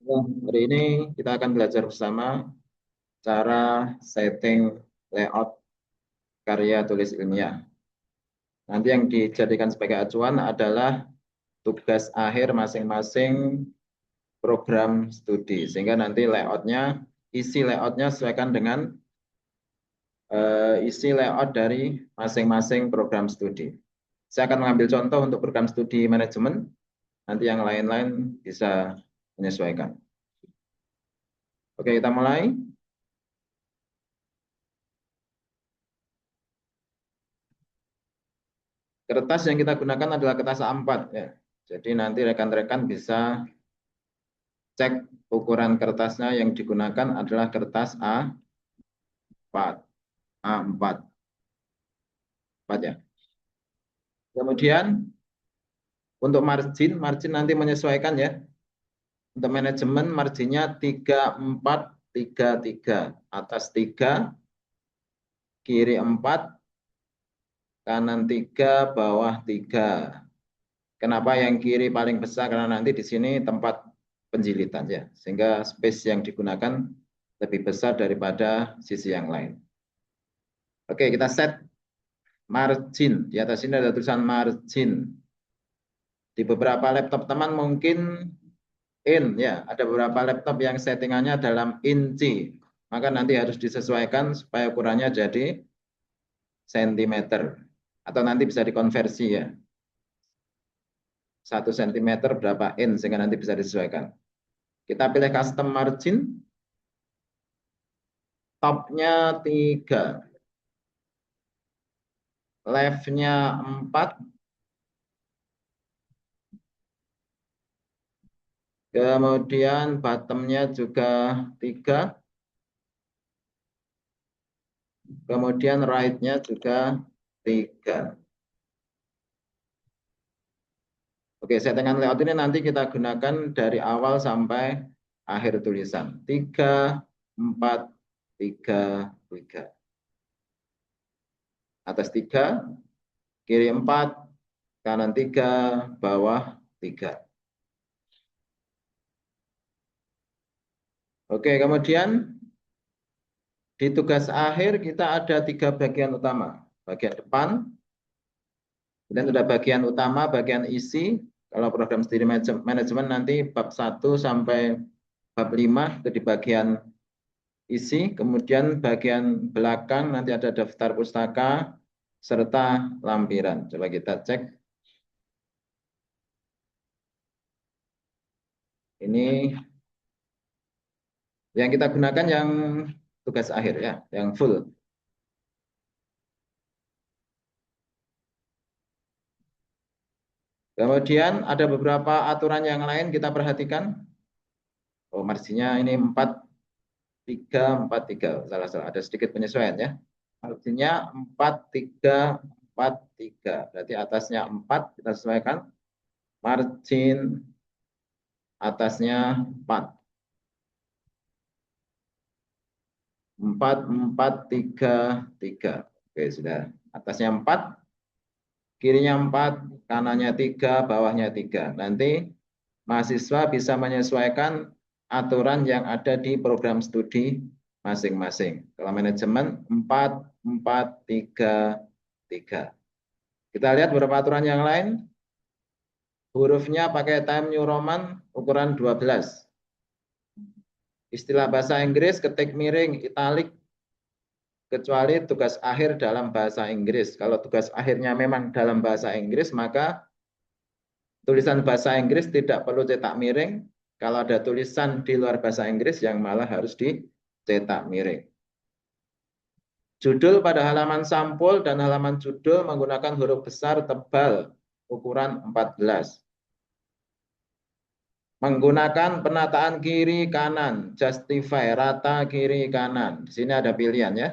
Ya, hari ini kita akan belajar bersama cara setting layout karya tulis ilmiah. Nanti yang dijadikan sebagai acuan adalah tugas akhir masing-masing program studi. Sehingga nanti isi layoutnya sesuaikan dengan isi layout dari masing-masing program studi. Saya akan mengambil contoh untuk program studi manajemen, nanti yang lain-lain bisa menyesuaikan. Oke, kita mulai. Kertas yang kita gunakan adalah kertas A4 ya. Jadi nanti rekan-rekan bisa cek ukuran kertasnya yang digunakan adalah kertas A4. A4. 4 ya. Kemudian untuk margin nanti menyesuaikan ya. Untuk manajemen marginnya 3433. Atas 3, kiri 4, kanan 3, bawah 3. Kenapa yang kiri paling besar? Karena nanti di sini tempat penjilitan ya, sehingga space yang digunakan lebih besar daripada sisi yang lain. Oke, kita set margin. Di atas ini ada tulisan margin. Di beberapa laptop teman mungkin ya, ada beberapa laptop yang settingannya dalam inci. Maka nanti harus disesuaikan supaya ukurannya jadi sentimeter. Atau nanti bisa dikonversi ya. 1 cm berapa in, sehingga nanti bisa disesuaikan. Kita pilih custom margin. Topnya 3. Left-nya 4. Kemudian bottom-nya juga 3. Kemudian right-nya juga 3. Oke, settingan layout ini nanti kita gunakan dari awal sampai akhir tulisan. 3, 4, 3, 3. Atas 3, kiri 4, kanan 3, bawah 3. Oke, kemudian di tugas akhir kita ada 3 bagian utama. Bagian depan, kemudian ada bagian utama, bagian isi. Kalau program studi manajemen nanti bab 1 sampai bab 5 itu di bagian isi. Kemudian bagian belakang nanti ada daftar pustaka serta lampiran. Coba kita cek. Ini yang kita gunakan yang tugas akhir ya, yang full. Kemudian ada beberapa aturan yang lain kita perhatikan. Oh, marginnya ini 4, 3, 4, 3. Salah. Ada sedikit penyesuaian ya. Marginnya 4, 3, 4, 3. Berarti atasnya 4 kita sesuaikan. Margin atasnya 4. 4, 4, 3, 3. Oke, sudah. Atasnya 4, kirinya 4, kanannya 3, bawahnya 3. Nanti mahasiswa bisa menyesuaikan aturan yang ada di program studi masing-masing. Kalau manajemen 4, 4, 3, 3. Kita lihat beberapa aturan yang lain. Hurufnya pakai Time New Roman ukuran 12. Istilah bahasa Inggris ketik miring, italik, kecuali tugas akhir dalam bahasa Inggris. Kalau tugas akhirnya memang dalam bahasa Inggris, maka tulisan bahasa Inggris tidak perlu cetak miring. Kalau ada tulisan di luar bahasa Inggris yang malah harus dicetak miring. Judul pada halaman sampul dan halaman judul menggunakan huruf besar tebal ukuran 14. Menggunakan penataan kiri kanan, justify rata kiri kanan. Di sini ada pilihan ya.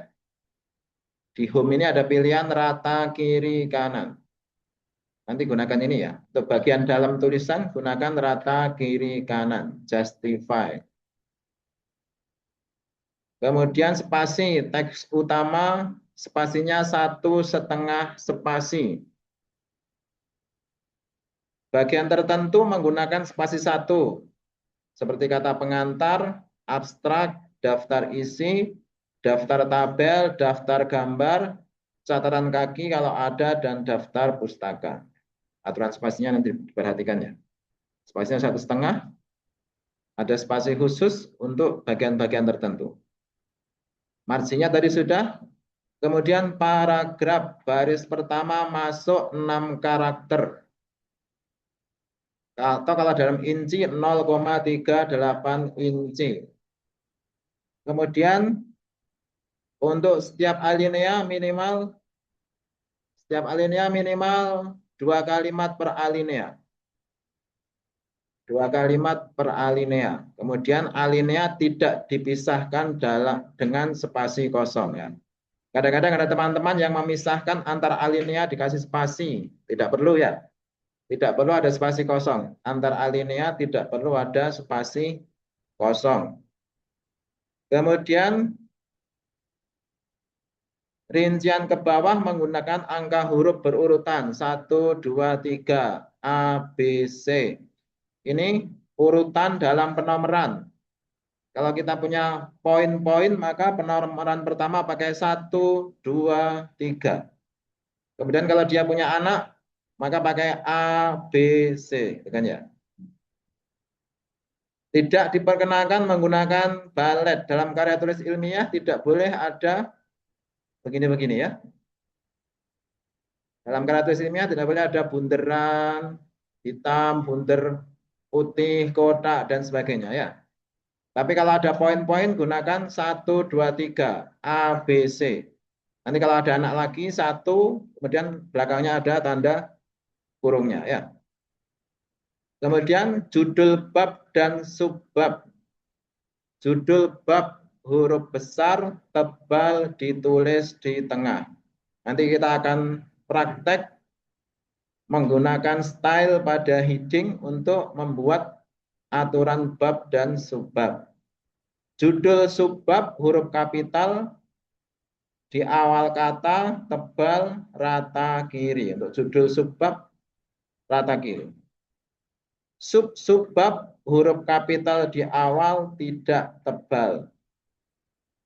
Di home ini ada pilihan rata kiri kanan. Nanti gunakan ini ya. Untuk bagian dalam tulisan gunakan rata kiri kanan, justify. Kemudian spasi, teks utama spasinya 1,5 spasi. Bagian tertentu menggunakan spasi 1. seperti kata pengantar, abstrak, daftar isi, daftar tabel, daftar gambar, catatan kaki kalau ada, dan daftar pustaka. Aturan spasinya nanti diperhatikan ya. Spasinya 1,5, ada spasi khusus untuk bagian-bagian tertentu. Marginnya tadi sudah. Kemudian paragraf baris pertama masuk 6 karakter. Atau kalau dalam inci 0,38 inci. Kemudian untuk setiap alinea minimal 2 kalimat per alinea. 2 kalimat per alinea. Kemudian alinea tidak dipisahkan dengan spasi kosong ya. Kadang-kadang ada teman-teman yang memisahkan antara alinea dikasih spasi. Tidak perlu ya. Tidak perlu ada spasi kosong. Antar alinea tidak perlu ada spasi kosong. Kemudian rincian ke bawah menggunakan angka huruf berurutan 1, 2, 3 A, B, C. Ini urutan dalam penomoran. Kalau kita punya poin-poin maka penomoran pertama pakai 1, 2, 3. Kemudian kalau dia punya anak maka pakai A, B, C. Kan ya? Tidak diperkenankan menggunakan balet dalam karya tulis ilmiah, tidak boleh ada begini-begini ya. Dalam karya tulis ilmiah tidak boleh ada bunderan, hitam, bunder, putih, kotak, dan sebagainya ya. Tapi kalau ada poin-poin gunakan 1, 2, 3 A, B, C. Nanti kalau ada anak lagi 1, kemudian belakangnya ada tanda kurungnya ya. Kemudian judul bab dan subbab. Judul bab huruf besar tebal ditulis di tengah. Nanti kita akan praktek menggunakan style pada heading untuk membuat aturan bab dan subbab. Judul subbab huruf kapital di awal kata tebal rata kiri. Untuk judul subbab rata kiri. Subbab huruf kapital di awal tidak tebal.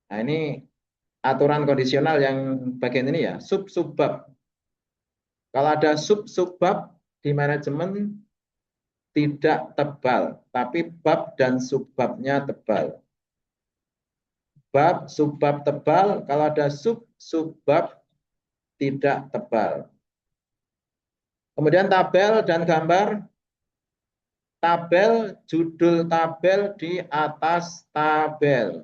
Nah ini aturan kondisional yang bagian ini ya, subbab. Kalau ada subbab di manajemen tidak tebal, tapi bab dan subbabnya tebal. Bab, subbab tebal, kalau ada subbab tidak tebal. Kemudian tabel dan gambar. Tabel, judul tabel di atas tabel.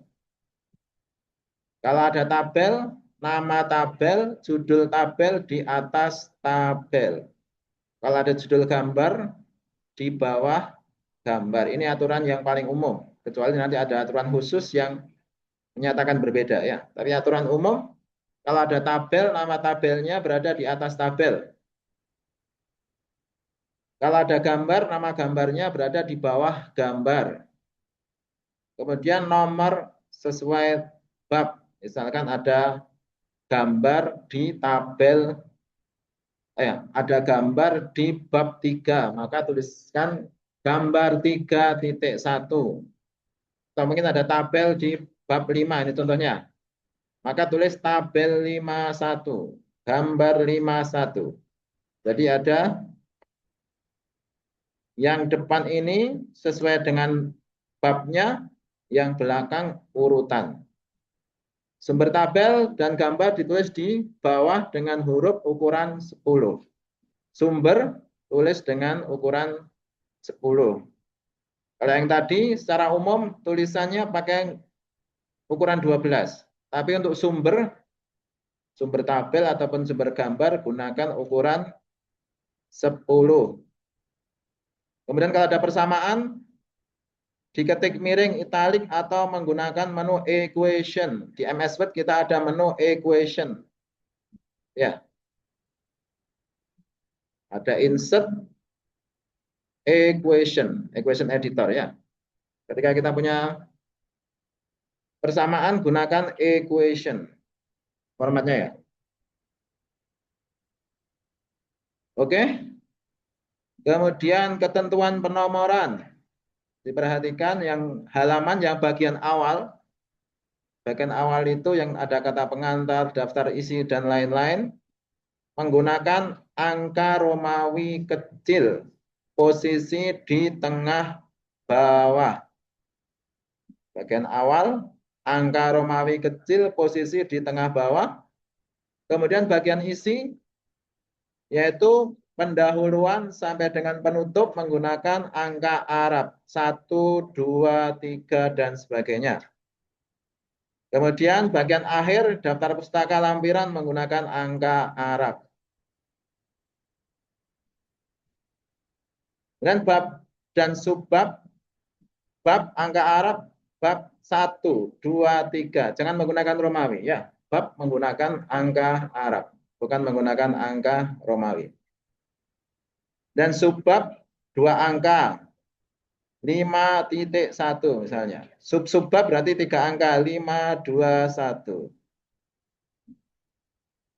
Kalau ada tabel, nama tabel, judul tabel di atas tabel. Kalau ada judul gambar, di bawah gambar. Ini aturan yang paling umum. Kecuali nanti ada aturan khusus yang menyatakan berbeda ya. Tapi aturan umum, kalau ada tabel, nama tabelnya berada di atas tabel. Kalau ada gambar, nama gambarnya berada di bawah gambar. Kemudian nomor sesuai bab. Misalkan ada gambar di tabel, ada gambar di bab 3, maka tuliskan gambar 3.1. Atau mungkin ada tabel di bab 5, ini contohnya. Maka tulis tabel 51, gambar 51. Jadi ada yang depan ini sesuai dengan babnya, yang belakang urutan. Sumber tabel dan gambar ditulis di bawah dengan huruf ukuran 10. Sumber tulis dengan ukuran 10. Kalau yang tadi secara umum tulisannya pakai ukuran 12. Tapi untuk sumber tabel ataupun sumber gambar gunakan ukuran 10. Kemudian kalau ada persamaan, diketik miring, italik, atau menggunakan menu equation. Di MS Word kita ada menu equation. Ya. Ada insert equation editor ya. Ketika kita punya persamaan, gunakan equation. Formatnya ya. Oke. Kemudian ketentuan penomoran. Diperhatikan yang halaman yang bagian awal itu yang ada kata pengantar, daftar isi, dan lain-lain, menggunakan angka Romawi kecil, posisi di tengah bawah. Bagian awal, angka Romawi kecil, posisi di tengah bawah. Kemudian bagian isi, yaitu pendahuluan sampai dengan penutup menggunakan angka Arab. 1, 2, 3, dan sebagainya. Kemudian bagian akhir daftar pustaka lampiran menggunakan angka Arab. Dan bab dan subbab, bab angka Arab, bab 1, 2, 3. Jangan menggunakan Romawi ya. Bab menggunakan angka Arab, bukan menggunakan angka Romawi. Dan subbab 2 angka, 5.1 misalnya. Subbab berarti 3 angka, 5, 2, 1.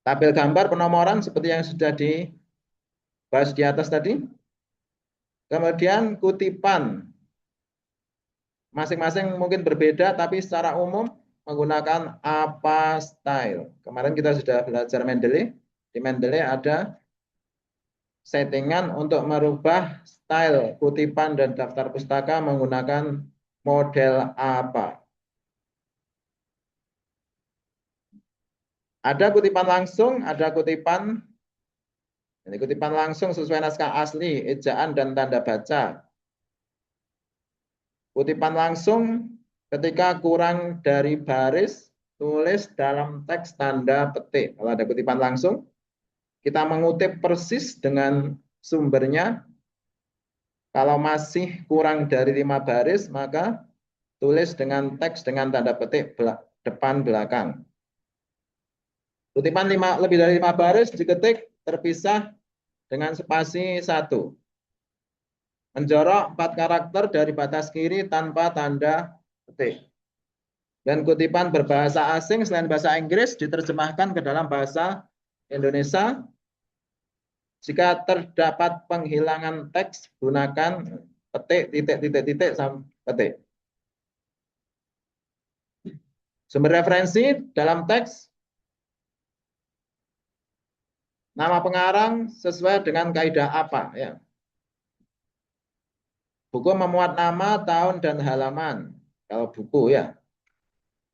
Tabel gambar penomoran seperti yang sudah dibahas di atas tadi. Kemudian kutipan. Masing-masing mungkin berbeda, tapi secara umum menggunakan apa style. Kemarin kita sudah belajar Mendeley. Di Mendeley ada settingan untuk merubah style kutipan dan daftar pustaka menggunakan model apa. Ada kutipan langsung, ada kutipan langsung sesuai naskah asli, ejaan dan tanda baca. Kutipan langsung ketika kurang dari baris, tulis dalam teks tanda petik. Kalau ada kutipan langsung, kita mengutip persis dengan sumbernya. Kalau masih kurang dari 5 baris, maka tulis dengan teks dengan tanda petik depan belakang. Kutipan lebih dari 5 baris diketik terpisah dengan spasi 1. Menjorok 4 karakter dari batas kiri tanpa tanda petik. Dan kutipan berbahasa asing selain bahasa Inggris diterjemahkan ke dalam bahasa Indonesia. Jika terdapat penghilangan teks, gunakan petik, titik, sampai petik. Sumber referensi dalam teks, nama pengarang sesuai dengan kaidah apa. Ya. Buku memuat nama, tahun, dan halaman. Kalau buku ya.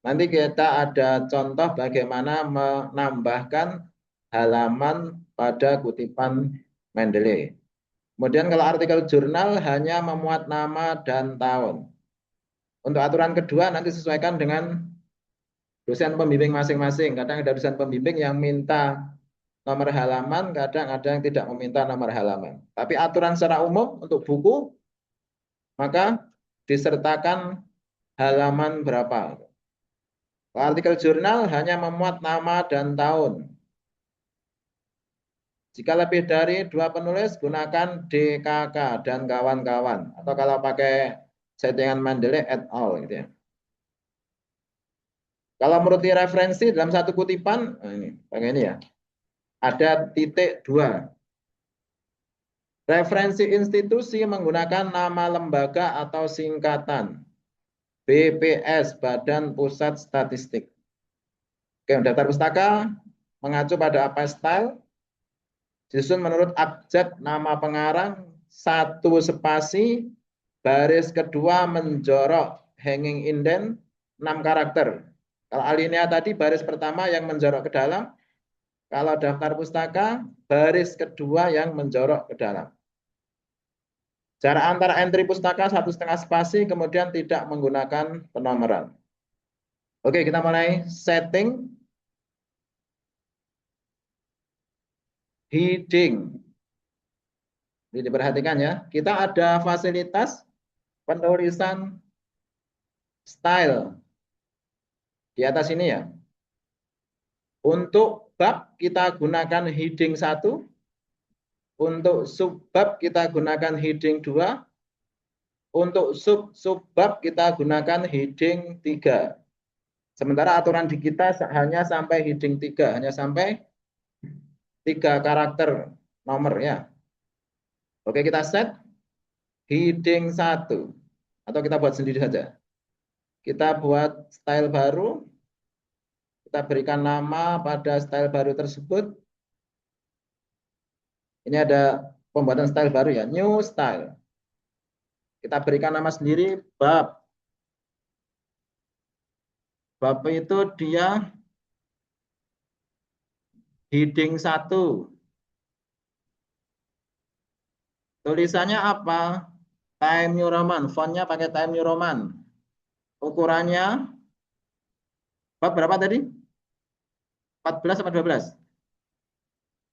Nanti kita ada contoh bagaimana menambahkan halaman pada kutipan Mendeley. Kemudian kalau artikel jurnal hanya memuat nama dan tahun. Untuk aturan kedua nanti sesuaikan dengan dosen pembimbing masing-masing. Kadang ada dosen pembimbing yang minta nomor halaman, kadang ada yang tidak meminta nomor halaman. Tapi aturan secara umum untuk buku, maka disertakan halaman berapa. Artikel jurnal hanya memuat nama dan tahun. Jika lebih dari 2 penulis, gunakan DKK dan kawan-kawan. Atau kalau pakai settingan Mendeley et al. Gitu ya. Kalau menurut referensi dalam satu kutipan, ini pakai ini ya, ada titik 2. Referensi institusi menggunakan nama lembaga atau singkatan. BPS, Badan Pusat Statistik. Oke, daftar pustaka mengacu pada apa style, disusun menurut abjad nama pengarang, 1 spasi, baris kedua menjorok hanging indent, 6 karakter. Kalau alinea tadi baris pertama yang menjorok ke dalam, kalau daftar pustaka baris kedua yang menjorok ke dalam. Jarak antara entry pustaka 1,5 spasi, kemudian tidak menggunakan penomoran. Oke, kita mulai setting. Heading. Jadi diperhatikan ya, kita ada fasilitas penulisan style di atas ini ya. Untuk bab kita gunakan heading 1, untuk subbab kita gunakan heading 2, untuk subbab kita gunakan heading 3. Sementara aturan di kita hanya sampai heading 3, hanya sampai 3 karakter nomor ya. Oke, kita set heading 1. Atau kita buat sendiri saja? Kita buat style baru, kita berikan nama pada style baru tersebut. Ini ada pembuatan style baru ya, new style. Kita berikan nama sendiri bab. Bab itu dia heading 1. Tulisannya apa? Time New Roman. Fontnya pakai Time New Roman. Ukurannya bab berapa tadi? 14 atau 12?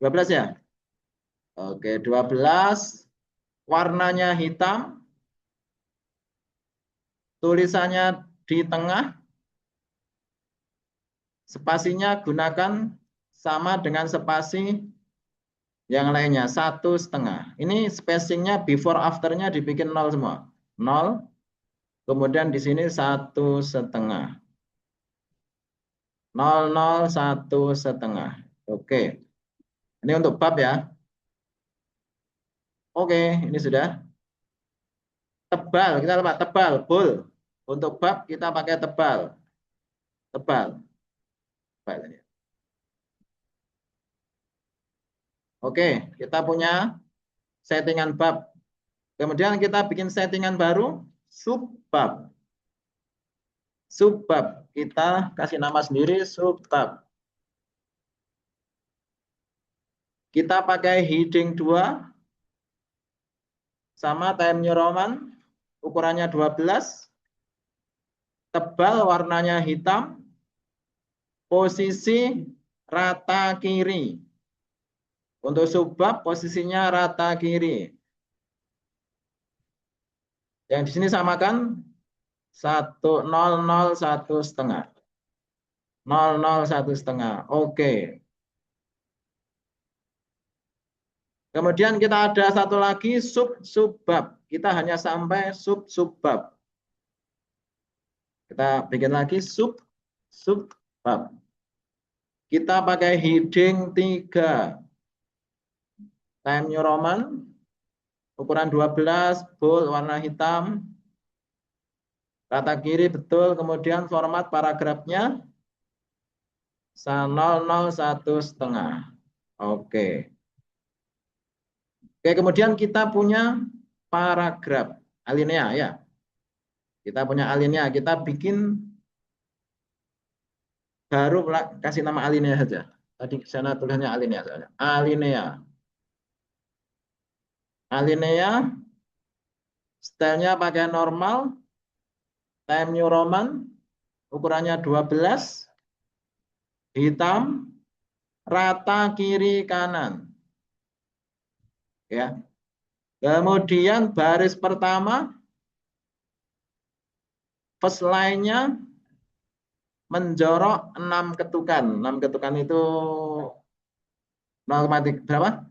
12 ya? Oke, 12. Warnanya hitam. Tulisannya di tengah. Spasinya gunakan sama dengan spasi yang lainnya, 1,5. Ini spacingnya before afternya dibikin 0 semua. 0. Kemudian di sini 1,5. 0, 0, 1,5. Oke. Ini untuk bab ya. Oke, ini sudah. Tebal, kita lupa tebal, bold. Untuk bab kita pakai tebal. Tebal. Oke, kita punya settingan bab. Kemudian kita bikin settingan baru, subbab. Subbab, kita kasih nama sendiri subbab. Kita pakai heading 2 sama Time New Roman, ukurannya 12, tebal warnanya hitam, posisi rata kiri. Untuk subbab posisinya rata kiri. Yang di sini samakan 1,00, 1,5. 0,0, 1,5. Oke. Kemudian kita ada satu lagi sub-subbab. Kita hanya sampai sub-subbab. Kita bikin lagi sub-subbab. Kita pakai heading 3. Time New Roman. Ukuran 12, bold, warna hitam. Rata kiri betul. Kemudian format paragrafnya 0,0, 1,5. Oke. Oke, kemudian kita punya paragraf alinea ya. Kita punya alinea, kita bikin baru kasih nama alinea saja. Tadi sana tulisannya alinea saja. Alinea. Alinea stylenya pakai normal, Time New Roman, ukurannya 12, hitam, rata kiri kanan. Ya. Kemudian baris pertama first line-nya menjorok 6 ketukan. 6 ketukan itu 0,3 berapa?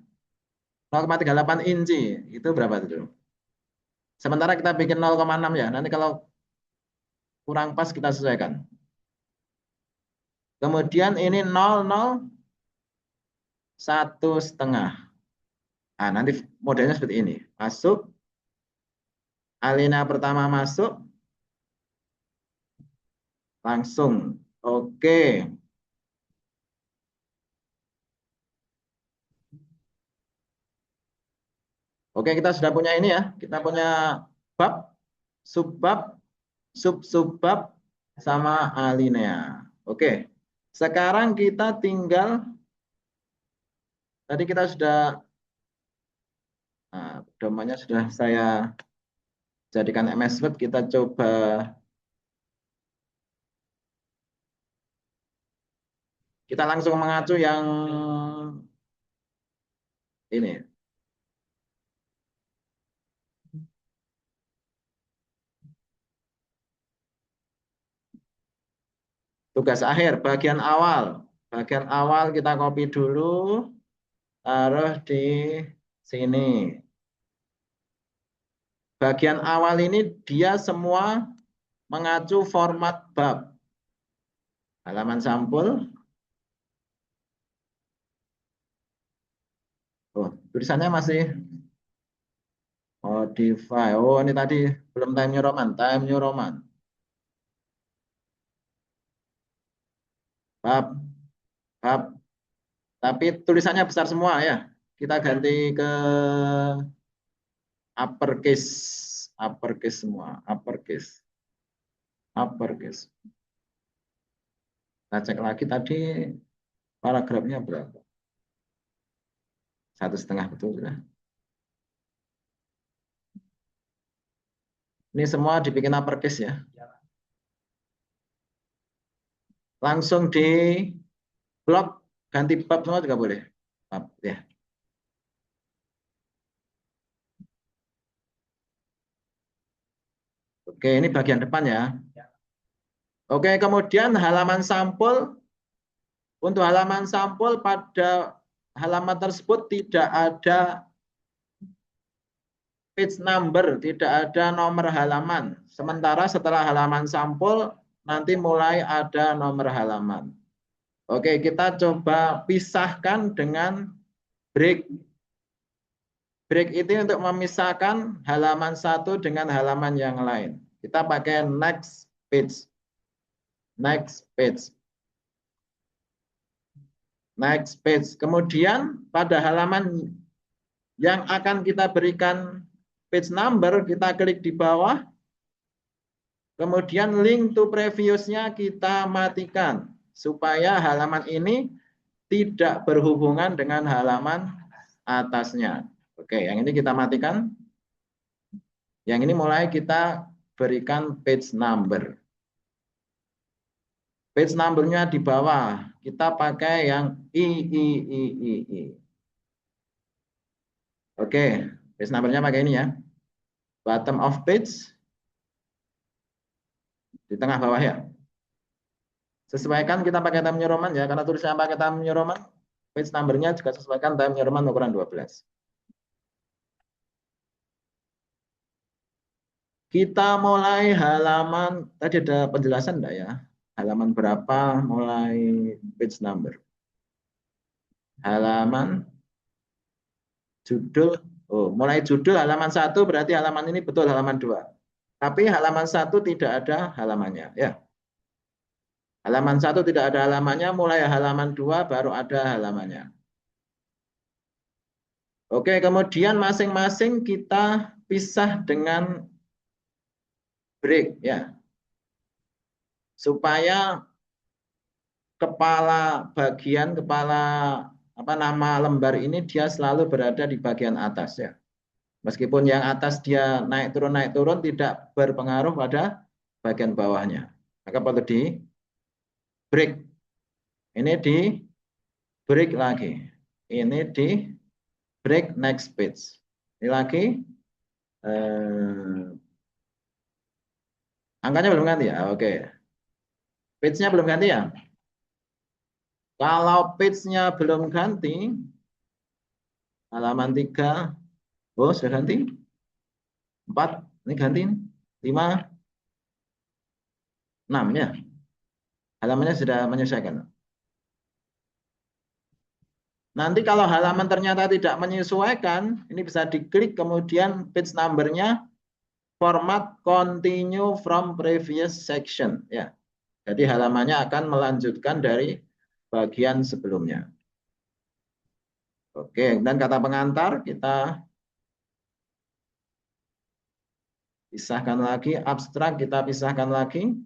0,38 inci. Itu berapa itu? Sementara kita bikin 0,6 ya. Nanti kalau kurang pas kita sesuaikan. Kemudian ini 0,0, 1,5. Nah, nanti modelnya seperti ini. Masuk, alinea pertama masuk, langsung. Oke. Oke, kita sudah punya ini ya. Kita punya bab, subbab, sub-subbab, sama alinea. Oke. Sekarang kita tinggal, tadi kita sudah, nah, domainnya sudah saya jadikan MS Word. Kita coba, kita langsung mengacu yang ini. Tugas akhir, bagian awal. Bagian awal kita copy dulu, taruh di sini. Bagian awal ini dia semua mengacu format bab. Halaman sampul. Oh, tulisannya masih Modify. Oh, ini tadi belum Time New Roman. Time New Roman. Bab, bab. Tapi tulisannya besar semua ya. Kita ganti ke uppercase. Uppercase semua. Uppercase. Uppercase. Kita cek lagi tadi paragrafnya berapa. 1,5 betul sudah. Ini semua dibikin uppercase ya. Langsung di blok ganti bab semua juga boleh. Bab ya. Oke, ini bagian depan ya. Oke, kemudian halaman sampul. Untuk halaman sampul pada halaman tersebut tidak ada page number, tidak ada nomor halaman. Sementara setelah halaman sampul nanti mulai ada nomor halaman. Oke, kita coba pisahkan dengan break. Break itu untuk memisahkan halaman satu dengan halaman yang lain. Kita pakai next page. Next page. Next page. Kemudian pada halaman yang akan kita berikan page number, kita klik di bawah. Kemudian link to previous-nya kita matikan. Supaya halaman ini tidak berhubungan dengan halaman atasnya. Oke, yang ini kita matikan. Yang ini mulai kita berikan page number. Page number-nya di bawah. Kita pakai yang I. Oke, page number-nya pakai ini ya. Bottom of page. Di tengah bawah ya. Sesuaikan kita pakai Time New Roman ya. Karena tulisannya pakai Time New Roman. Page number-nya juga sesuaikan Time New Roman ukuran 12. Kita mulai halaman, tadi ada penjelasan enggak ya? Halaman berapa mulai page number? Halaman judul, oh mulai judul halaman 1 berarti halaman ini betul halaman 2. Tapi halaman 1 tidak ada halamannya ya. Halaman 1 tidak ada halamannya, mulai halaman 2 baru ada halamannya. Oke, kemudian masing-masing kita pisah dengan break ya. Supaya kepala nama lembar ini dia selalu berada di bagian atas ya. Meskipun yang atas dia naik turun tidak berpengaruh pada bagian bawahnya. Maka perlu di break. Ini di break lagi. Ini di break next page. Ini lagi. Angkanya belum ganti ya? Oke. Page-nya belum ganti ya? Kalau page-nya belum ganti, halaman 3, oh sudah ganti. 4, ini ganti. 5, 6 ya. Halamannya sudah menyesuaikan. Nanti kalau halaman ternyata tidak menyesuaikan, ini bisa diklik kemudian page number-nya format continue from previous section ya. Jadi halamannya akan melanjutkan dari bagian sebelumnya. Oke, dan kata pengantar kita pisahkan lagi, abstrak kita pisahkan lagi.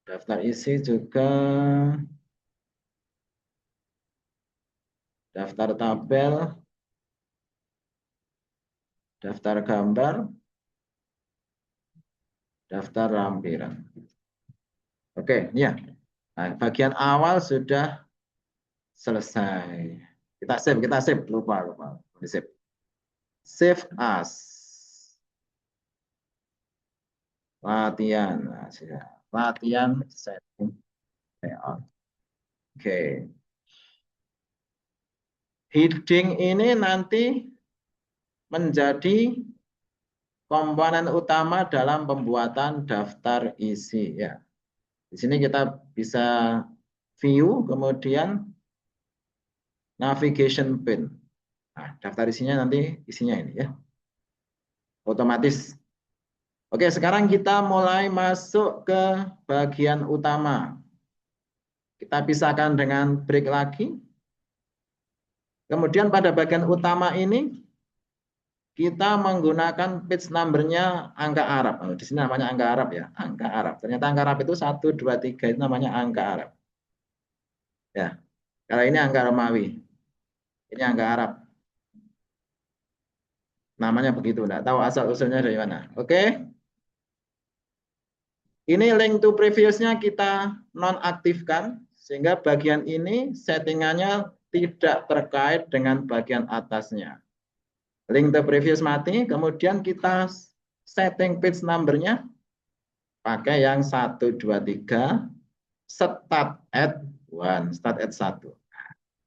Daftar isi juga, daftar tabel, daftar gambar, daftar lampiran. Oke, ini ya. Nah, bagian awal sudah selesai. Kita save, lupa. Save. Save as. Latihan. Nah, latihan setting. Oke. Heading ini nanti menjadi komponen utama dalam pembuatan daftar isi ya. Di sini kita bisa view kemudian navigation pane. Nah, daftar isinya nanti isinya ini ya. Otomatis. Oke, sekarang kita mulai masuk ke bagian utama. Kita pisahkan dengan break lagi. Kemudian pada bagian utama ini kita menggunakan page number-nya angka Arab. Di sini namanya angka Arab ya, angka Arab. Ternyata angka Arab itu 1, 2, 3 itu namanya angka Arab. Ya, kalau ini angka Romawi, ini angka Arab. Namanya begitu, enggak tahu asal usulnya dari mana. Oke. Ini link to previousnya kita nonaktifkan sehingga bagian ini settingannya tidak terkait dengan bagian atasnya. Link to previous mati, kemudian kita setting page number-nya pakai yang 1, 2, 3 start at 1, start at 1.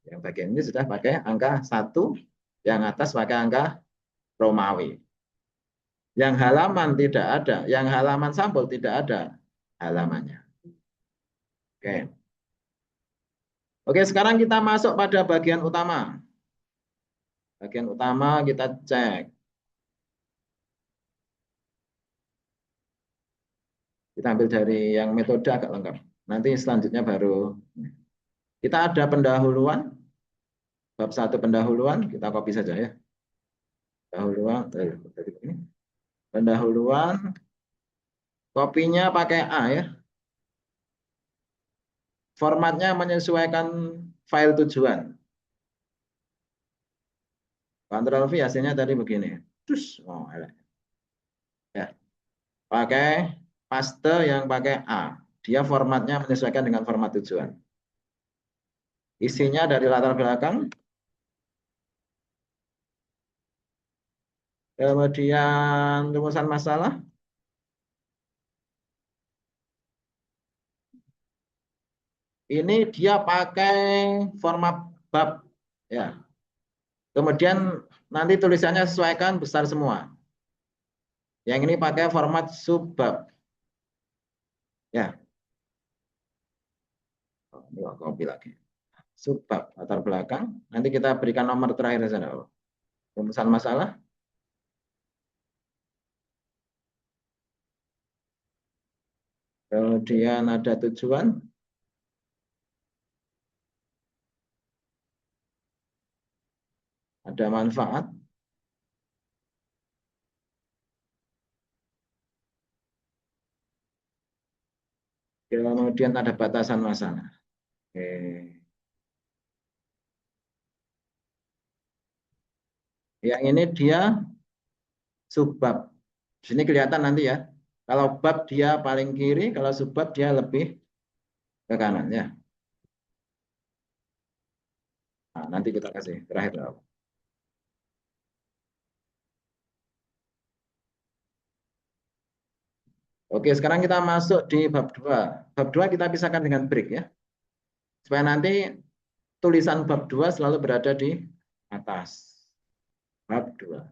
Yang bagian ini sudah pakai angka 1, yang atas pakai angka Romawi. Yang halaman tidak ada, yang halaman sampul tidak ada halamannya. Oke. Oke, sekarang kita masuk pada bagian utama. Bagian utama kita cek. Kita ambil dari yang metode agak lengkap. Nanti selanjutnya baru kita ada pendahuluan, bab 1 pendahuluan, kita copy saja ya. Pendahuluan, pendahuluan, kopinya pakai A ya. Formatnya menyesuaikan file tujuan. Ctrl V hasilnya tadi begini. Terus, oh, ya. Pakai paste yang pakai A. Dia formatnya menyesuaikan dengan format tujuan. Isinya dari latar belakang. Kemudian rumusan masalah. Ini dia pakai format bab. Ya. Kemudian nanti tulisannya sesuaikan besar semua. Yang ini pakai format subbab. Ya. Oh, ini copy lagi. Subbab latar belakang. Nanti kita berikan nomor terakhir saja. Rumusan masalah. Kemudian ada tujuan. Ada manfaat. Kemudian ada batasan masalah. Oke. Yang ini dia subbab. Di sini kelihatan nanti ya. Kalau bab dia paling kiri, kalau subbab dia lebih ke kanan ya. Nah, nanti kita kasih terakhir. Oke, sekarang kita masuk di bab 2. Bab 2 kita pisahkan dengan break ya. Supaya nanti tulisan bab 2 selalu berada di atas. Bab 2.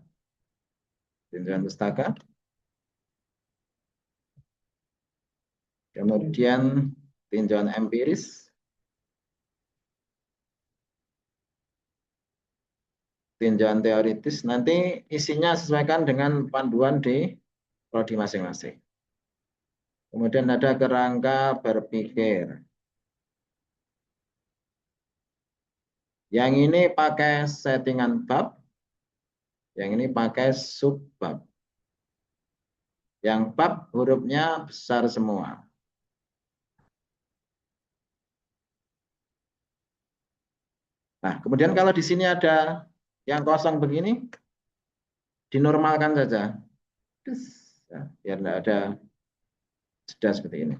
Tinjauan pustaka. Kemudian tinjauan empiris. Tinjauan teoritis. Nanti isinya sesuaikan dengan panduan di prodi masing-masing. Kemudian ada kerangka berpikir. Yang ini pakai settingan bab. Yang ini pakai subbab. Yang bab hurufnya besar semua. Nah, kemudian kalau di sini ada yang kosong begini, dinormalkan saja. Ya, biar tidak ada jeda seperti ini.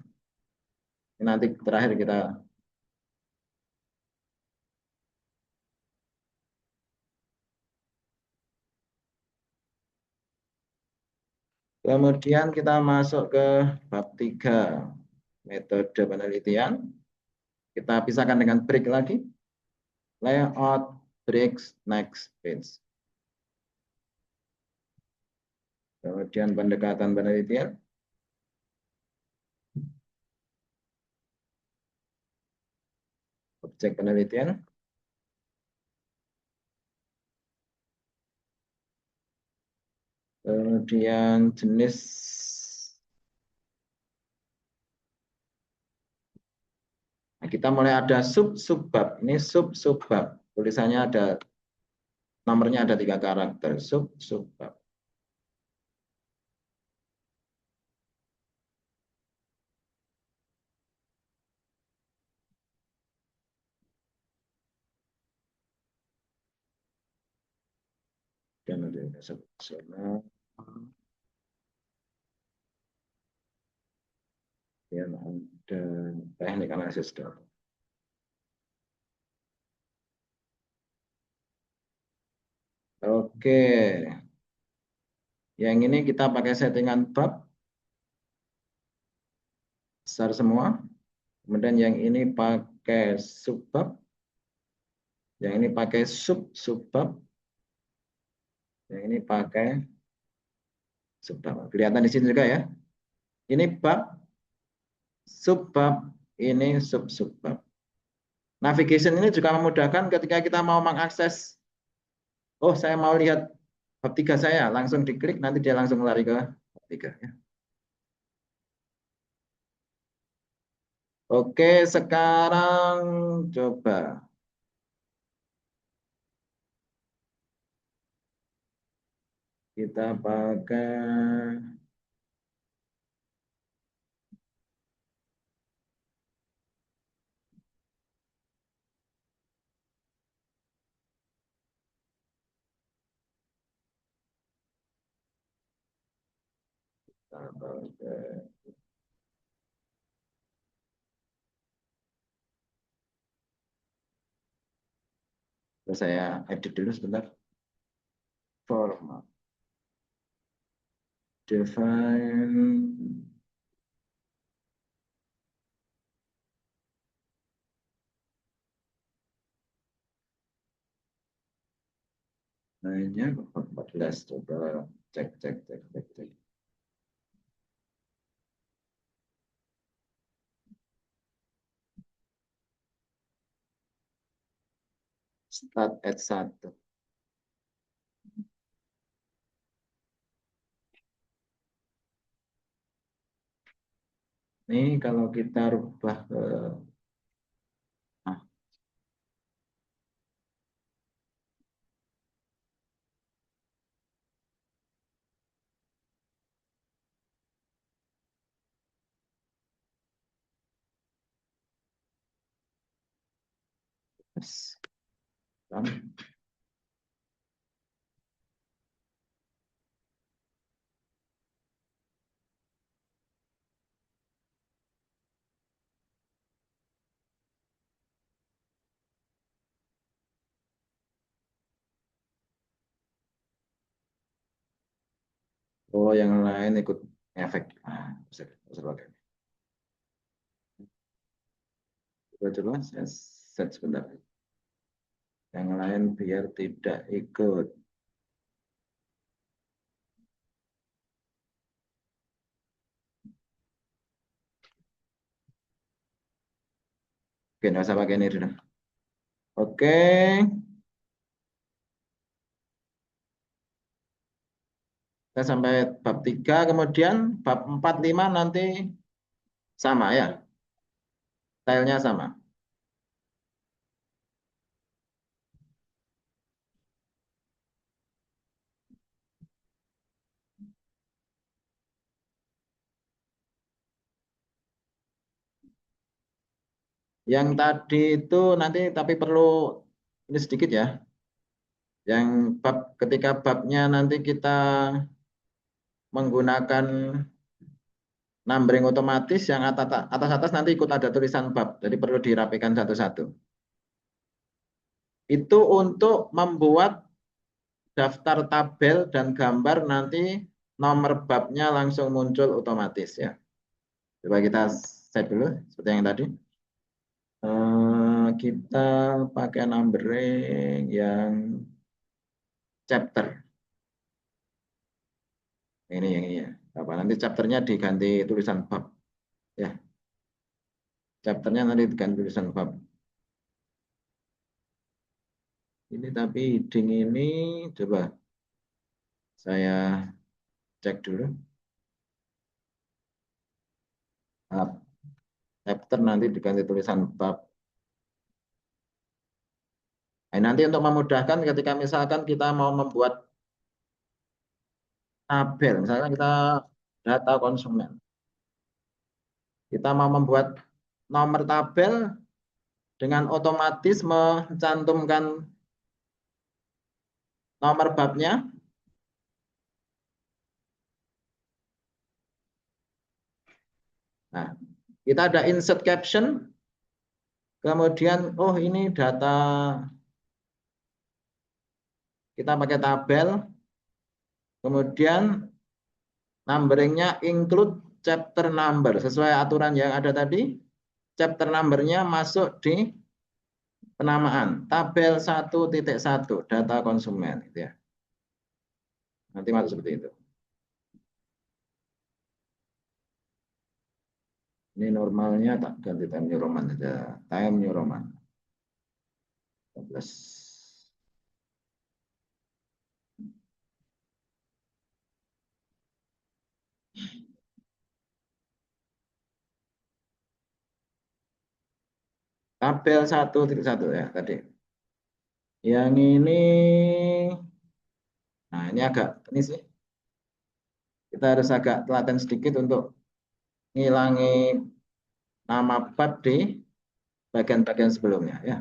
Nanti terakhir kita kemudian kita masuk ke bab 3 metode penelitian. Kita pisahkan dengan break lagi. Layout, breaks, next page. Kemudian pendekatan penelitian. Objek penelitian. Kemudian jenis, nah, kita mulai ada sub-subbab. Ini sub-subbab. Tulisannya ada, nomornya ada 3 karakter. Sub-subbab. Dan ada sub-subbab. Kemudian ada teknik analisis data. Oke, yang ini kita pakai settingan bab besar semua. Kemudian yang ini pakai subbab, yang ini pakai sub-subbab, yang ini pakai subbab. Kelihatan di sini juga ya. Ini bab, subbab, ini sub-subbab. Navigation ini juga memudahkan ketika kita mau mengakses, oh saya mau lihat bab 3 saya, langsung diklik, nanti dia langsung lari ke bab 3. Ya. Oke, sekarang coba kita pakai saya edit dulu sebentar. Format. Define. Lainnya 14. Coba cek, cek, cek, cek, cek. Start at 1. Ini kalau kita rubah ke, nah, oh yang lain ikut efek. Nah, bisa pakai. Coba saya set sebentar. Yang lain biar tidak ikut. Oke, nggak usah pakai ini dulu. Oke, kita sampai bab 3, kemudian bab 4, 5 nanti sama ya, stylenya sama. Yang tadi itu nanti tapi perlu ini sedikit ya. Yang bab ketika babnya nanti kita menggunakan numbering otomatis, yang atas-atas nanti ikut ada tulisan bab. Jadi perlu dirapikan satu-satu. Itu untuk membuat daftar tabel dan gambar nanti nomor babnya langsung muncul otomatis ya. Coba kita set dulu seperti yang tadi. Kita pakai numbering yang chapter. Ini yang ini ya. Apa nanti chapternya diganti tulisan bab ya. Chapternya nanti diganti tulisan bab. Ini tapi heading ini coba saya Cek dulu. Bab. Chapter nanti diganti tulisan bab. Nah, nanti untuk memudahkan ketika misalkan kita mau membuat tabel, misalkan kita data konsumen. Kita mau membuat nomor tabel dengan otomatis mencantumkan nomor babnya. Nah, kita ada insert caption, kemudian oh ini data kita pakai tabel, kemudian numberingnya include chapter number sesuai aturan yang ada tadi. Chapter numbernya masuk di penamaan tabel 1.1 data konsumen, gitu ya. Nanti masuk seperti itu. Ini normalnya tak ganti Time New Roman saja. Time New Roman 12. Tabel 1.1 ya tadi. Yang ini, nah ini agak ini sih. Kita harus agak telaten sedikit untuk ngilangi nama bab di bagian-bagian sebelumnya ya.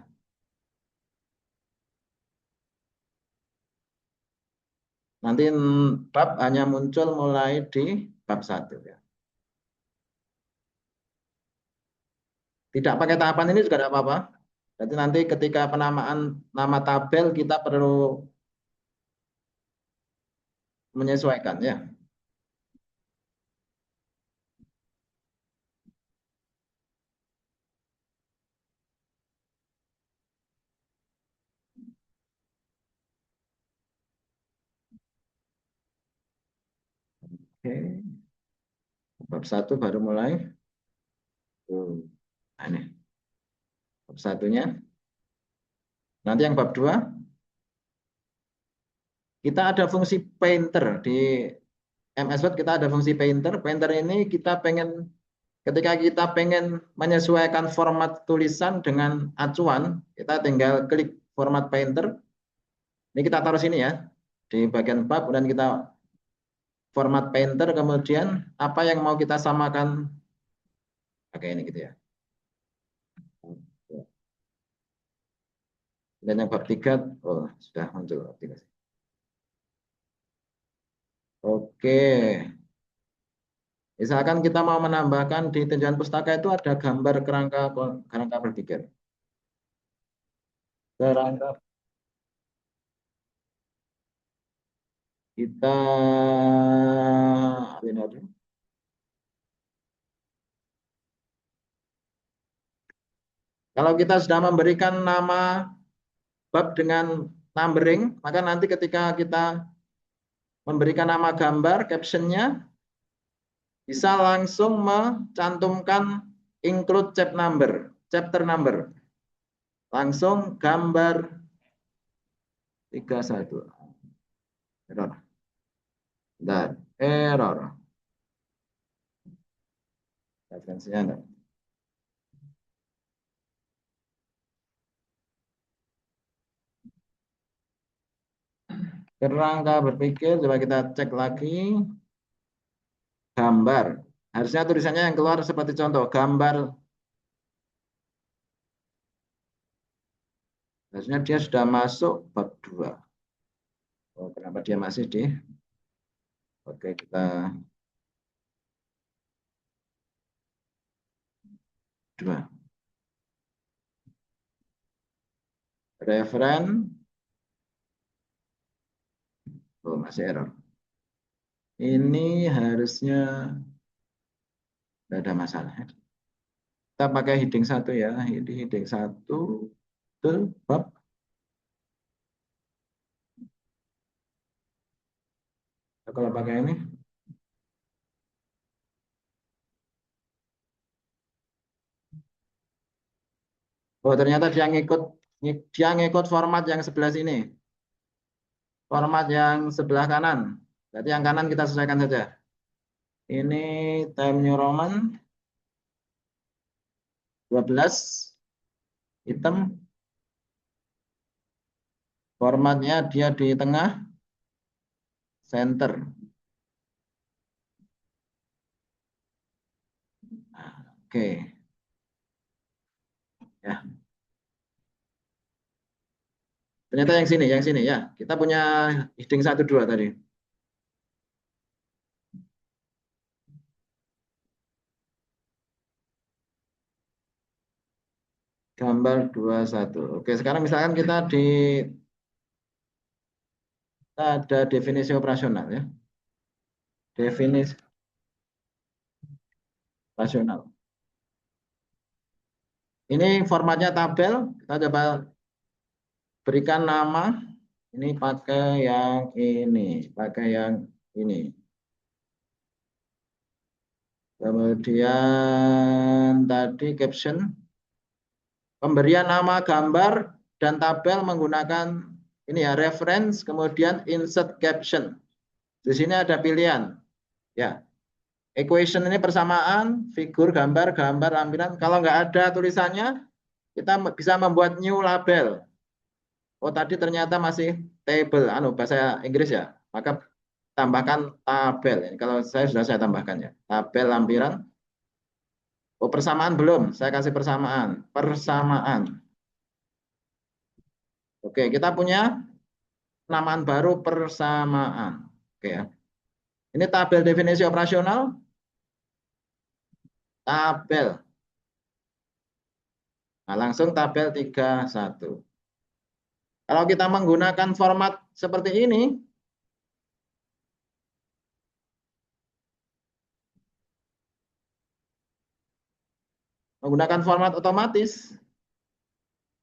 Nanti bab hanya muncul mulai di bab 1 ya. Tidak pakai tahapan ini juga tidak apa-apa. Jadi nanti ketika penamaan nama tabel kita perlu menyesuaikan ya. Oke. Bab 1 baru mulai. Nah, ini bab satunya. Nanti yang bab 2 kita ada fungsi painter di MS Word, kita ada fungsi painter. Painter ini kita pengen ketika kita pengen menyesuaikan format tulisan dengan acuan, kita tinggal klik format painter. Ini kita taruh sini ya, di bagian bab, dan kita format painter, kemudian apa yang mau kita samakan pakai ini gitu ya. Dan yang bab 3, oh sudah muncul bab 3. Oke. Misalkan kita mau menambahkan di tinjauan pustaka itu ada gambar kerangka berpikir. Kerangka kita kalau kita sudah memberikan nama bab dengan numbering, maka nanti ketika kita memberikan nama gambar, captionnya bisa langsung mencantumkan include chapter number. Langsung gambar 31. Error. Dan error. Referensinya enggak. Kerangka berpikir, coba kita cek lagi. Gambar. Harusnya tulisannya yang keluar seperti contoh. Gambar. Harusnya dia sudah masuk bab 2. Oh, kenapa dia masih di? Oke, kita 2. Referen. Oh, masih error. Ini harusnya tidak ada masalah. Kita pakai heading 1 ya. Ini heading 1. Betul, bab. Kalau pakai ini. Oh, ternyata dia ngikut format yang sebelah sini. Format yang sebelah kanan. Berarti yang kanan kita sesuaikan saja. Ini Time New Roman 12 hitam. Formatnya dia di tengah center. Oke, ya. Ternyata yang sini ya. Kita punya heading 1 2 tadi. Gambar 21. Oke, sekarang misalkan kita ada definisi operasional ya. Definisi operasional. Ini formatnya tabel. Kita coba berikan nama. Ini pakai yang ini, pakai yang ini. Kemudian tadi caption, pemberian nama gambar dan tabel menggunakan ini ya reference, kemudian insert caption. Di sini ada pilihan. Ya, equation ini persamaan, figur, gambar, gambar, lampiran. Kalau nggak ada tulisannya, kita bisa membuat new label. Oh tadi ternyata masih table, bahasa Inggris ya. Maka tambahkan tabel. Kalau saya tambahkan ya. Tabel lampiran. Oh persamaan belum, saya kasih persamaan. Persamaan. Oke, kita punya penamaan baru persamaan. Oke ya. Ini tabel definisi operasional. Tabel. Nah, langsung tabel 31. Kalau kita menggunakan format seperti ini, menggunakan format otomatis,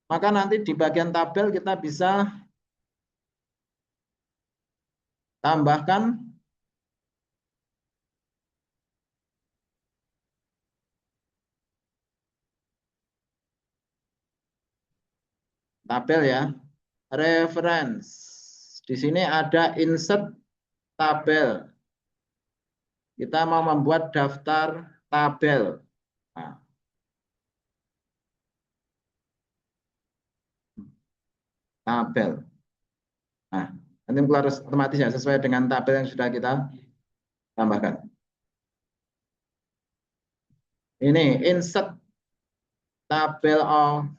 maka nanti di bagian tabel kita bisa tambahkan tabel ya, reference. Di sini ada insert tabel. Kita mau membuat daftar tabel. Nah, tabel. Nah, nanti keluar otomatis ya sesuai dengan tabel yang sudah kita tambahkan. Ini insert tabel of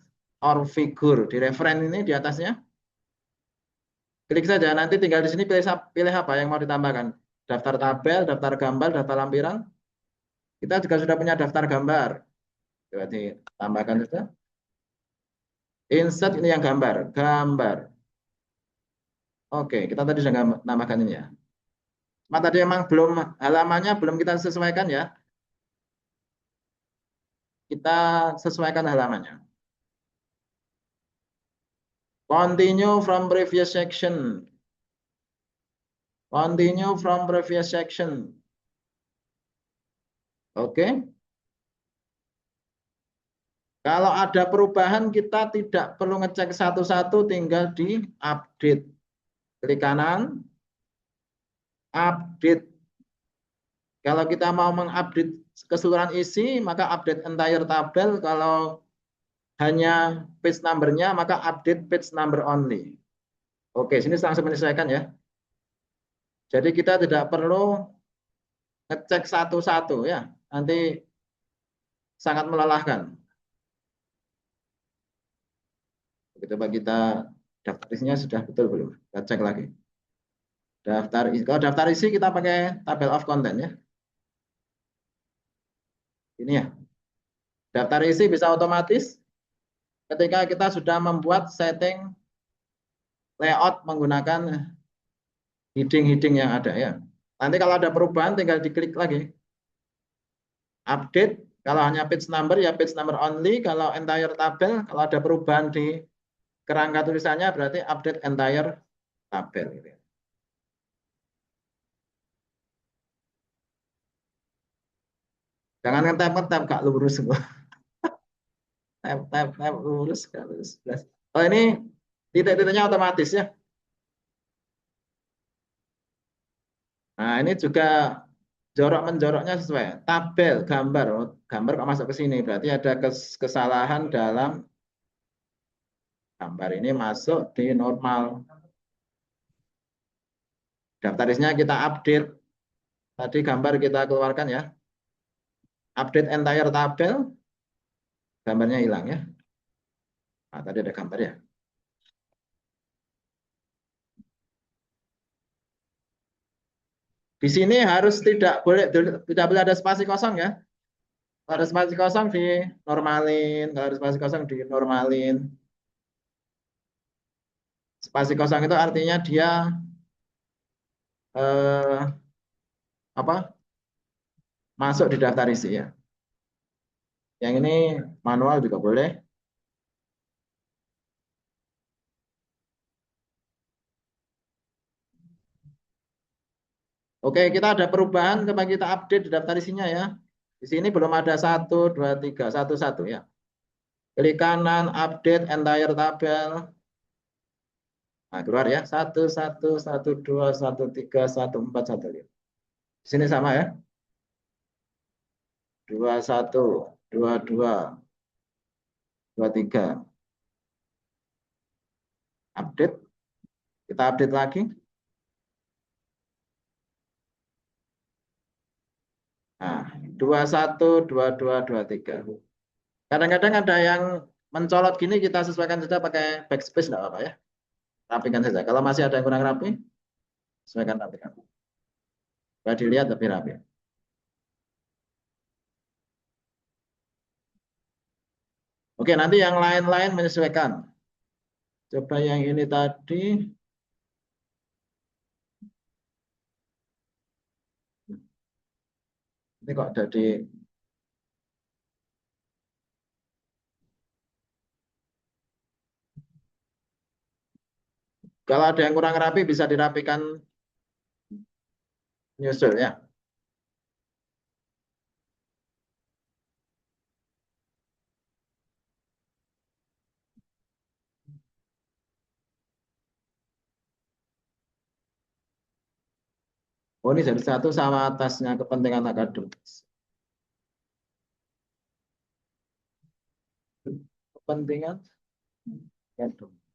or figure di referen ini di atasnya. Klik saja, nanti tinggal di sini pilih apa yang mau ditambahkan. Daftar tabel, daftar gambar, daftar lampiran. Kita juga sudah punya daftar gambar. Coba ditambahkan saja. Insert ini yang gambar, gambar. Oke, kita tadi sudah nambahkan ini ya. Cuma tadi emang belum halamannya belum kita sesuaikan ya. Kita sesuaikan halamannya. Continue from previous section. Continue from previous section. Oke. Kalau ada perubahan kita tidak perlu ngecek satu-satu, tinggal di update. Klik kanan, update. Kalau kita mau mengupdate keseluruhan isi, maka update entire tabel. Kalau hanya page number-nya, maka update page number only. Oke, sini langsung menyesuaikan ya. Jadi kita tidak perlu ngecek satu-satu ya. Nanti sangat melelahkan. Coba kita daftar isinya sudah betul belum? Kita cek lagi. Kalau daftar isi kita pakai tabel of content ya. Ini ya. Daftar isi bisa otomatis ketika kita sudah membuat setting layout menggunakan heading-heading yang ada ya. Nanti kalau ada perubahan tinggal diklik lagi. Update, kalau hanya page number ya page number only. Kalau entire tabel, kalau ada perubahan di kerangka tulisannya berarti update entire tabel. Jangan ngetap-ngetap Kak lurus semua. Tap lurus Kak lurus. Oh ini titik-titiknya otomatis ya. Nah, ini juga jorok menjoroknya sesuai. Tabel, gambar. Oh, gambar kok masuk ke sini. Berarti ada kesalahan dalam gambar ini masuk di normal. Daftar isinya kita update. Tadi gambar kita keluarkan ya. Update entire tabel. Gambarnya hilang ya. Nah, tadi ada gambar ya. Di sini harus tidak boleh ada spasi kosong ya. Kalau ada spasi kosong di normalin. Kalau ada spasi kosong di normalin. Spasi kosong itu artinya dia eh, apa? Masuk di daftar isi ya. Yang ini manual juga boleh. Oke, kita ada perubahan, coba kita update di daftar isinya ya. Di sini belum ada 1, 2, 3, 1, 1 ya. Klik kanan, update entire tabel. Nah, keluar ya. 1, 1, 1, 2, 1, 3, 1, 4, 1, 5. Di sini sama ya. 2, 1, 2, 2, 2, 3. Update. Kita update lagi. Nah, 21, 22, 23. Kadang-kadang ada yang mencolot gini, kita sesuaikan saja pakai backspace, enggak apa-apa ya. Rapikan saja. Kalau masih ada yang kurang rapi, sesuaikan rapikan. Supaya dilihat lebih rapi. Oke, nanti yang lain-lain menyesuaikan. Coba yang ini tadi. Ini kok jadi. Kalau ada yang kurang rapi bisa dirapikan nyusul ya. Oh, ini jadi satu sama atasnya kepentingan akademis. Kepentingan akademis.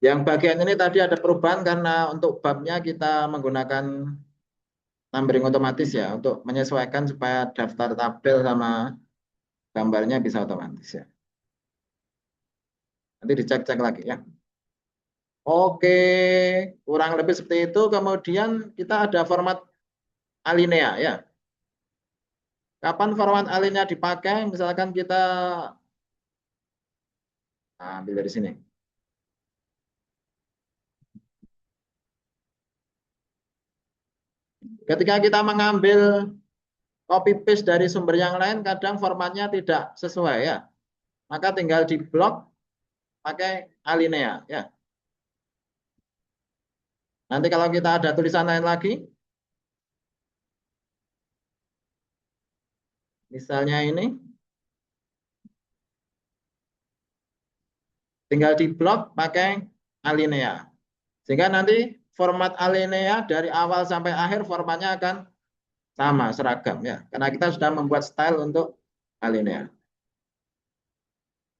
Yang bagian ini tadi ada perubahan karena untuk babnya kita menggunakan numbering otomatis ya untuk menyesuaikan supaya daftar tabel sama gambarnya bisa otomatis ya. Nanti dicek-cek lagi ya. Oke, kurang lebih seperti itu. Kemudian kita ada format alinea ya. Kapan format alinea dipakai? Misalkan kita ambil dari sini. Ketika kita mengambil copy paste dari sumber yang lain, kadang formatnya tidak sesuai ya. Maka tinggal di blok pakai alinea ya. Nanti kalau kita ada tulisan lain lagi, misalnya ini, tinggal di blok pakai alinea. Sehingga nanti format alinea dari awal sampai akhir formatnya akan sama, seragam ya. Karena kita sudah membuat style untuk alinea.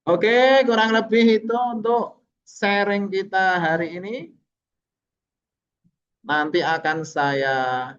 Oke, kurang lebih itu untuk sharing kita hari ini. Nanti akan saya